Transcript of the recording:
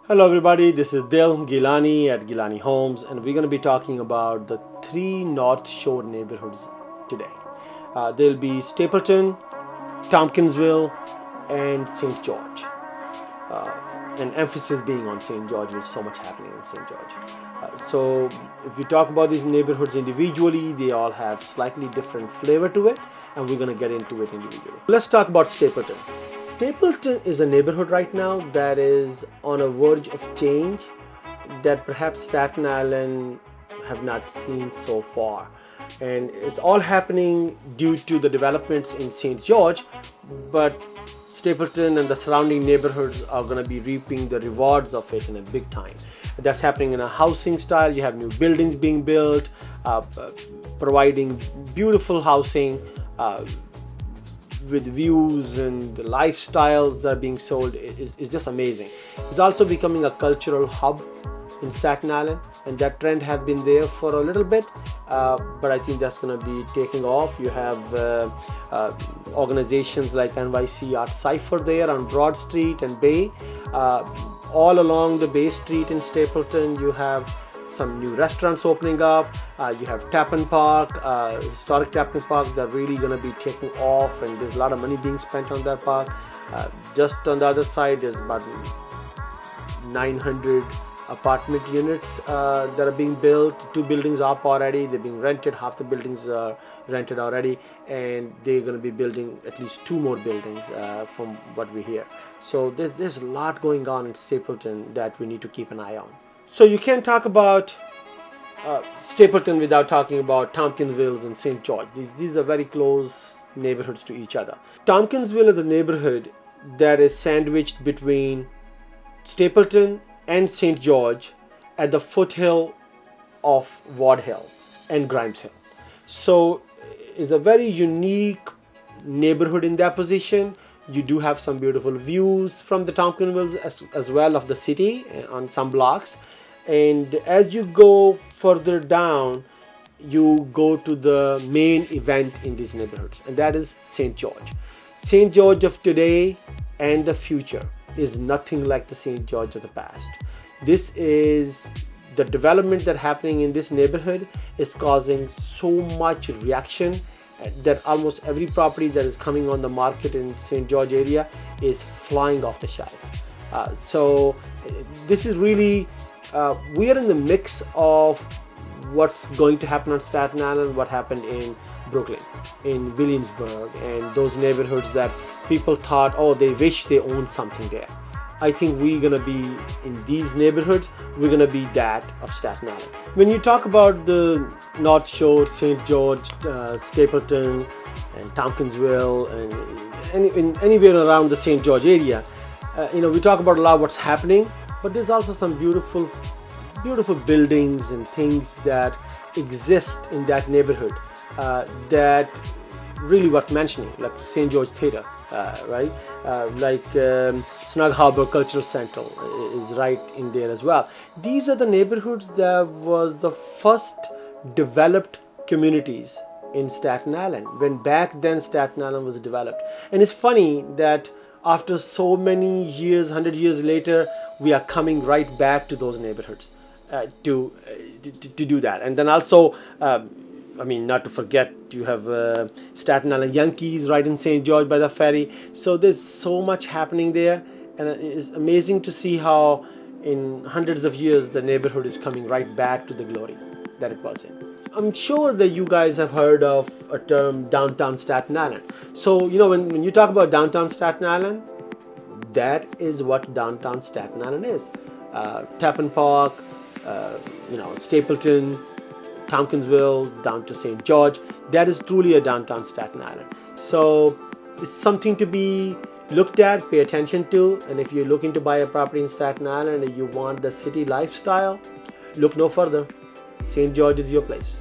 Hello everybody, this is Dil Gilani at Gilani Homes, and we're going to be talking about the three North Shore neighborhoods today. There'll be Stapleton, Tompkinsville, and St. George. Uh, and emphasis being on St. George, there's so much happening in St. George. So if we talk about these neighborhoods individually, they all have slightly different flavor to it, and we're going to get into it individually. Let's talk about Stapleton. Stapleton is a neighborhood right now that is on a verge of change that perhaps Staten Island have not seen so far. And it's all happening due to the developments in St. George, but Stapleton and the surrounding neighborhoods are going to be reaping the rewards of it in a big time. That's happening in a housing style. You have new buildings being built, providing beautiful housing, with views, and the lifestyles that are being sold is just amazing. It's also becoming a cultural hub in Staten Island, and that trend has been there for a little bit, but I think that's going to be taking off. You have organizations like NYC Art Cypher there on Broad Street and Bay. All along the Bay Street in Stapleton, you have some new restaurants opening up. You have Tappan Park, historic Tappan Park, that really going to be taking off, and there's a lot of money being spent on that park. Just on the other side, there's about 900 apartment units that are being built. 2 buildings up already. They're being rented. Half the buildings are rented already, and they're going to be building at least 2 more buildings from what we hear. So there's a lot going on in Stapleton that we need to keep an eye on. So you can't talk about Stapleton without talking about Tompkinsville and St. George. These are very close neighborhoods to each other. Tompkinsville is a neighborhood that is sandwiched between Stapleton and St. George at the foothill of Ward Hill and Grimes Hill. So it's a very unique neighborhood in that position. You do have some beautiful views from the Tompkinsville as well of the city on some blocks. And as you go further down, you go to the main event in these neighborhoods, and that is St. George. St. George of today and the future is nothing like the St. George of the past. This is the development that happening in this neighborhood is causing so much reaction that almost every property that is coming on the market in St. George area is flying off the shelf. So this is really we are in the mix of what's going to happen on Staten Island, what happened in Brooklyn, in Williamsburg, and those neighborhoods that people thought, oh, they wish they owned something there. I think we're going to be in these neighborhoods, we're going to be that of Staten Island. When you talk about the North Shore, St. George, Stapleton, and Tompkinsville, and anywhere around the St. George area, we talk about a lot of what's happening, but there's also some beautiful buildings and things that exist in that neighborhood that really worth mentioning, like St. George Theatre, right? Snug Harbor Cultural Center is right in there as well. These are the neighborhoods that was the first developed communities in Staten Island, when back then Staten Island was developed. And it's funny that after so many years, 100 years later, we are coming right back to those neighborhoods to do that. And then also, not to forget, you have Staten Island Yankees right in St. George by the ferry. So there's so much happening there, and it's amazing to see how in hundreds of years the neighborhood is coming right back to the glory that it was in. I'm sure that you guys have heard of a term, downtown Staten Island. So when you talk about downtown Staten Island, that is what downtown Staten Island is. Tappan Park, Stapleton, Tompkinsville, down to St. George. That is truly a downtown Staten Island. So it's something to be looked at, pay attention to. And if you're looking to buy a property in Staten Island and you want the city lifestyle, look no further. St. George is your place.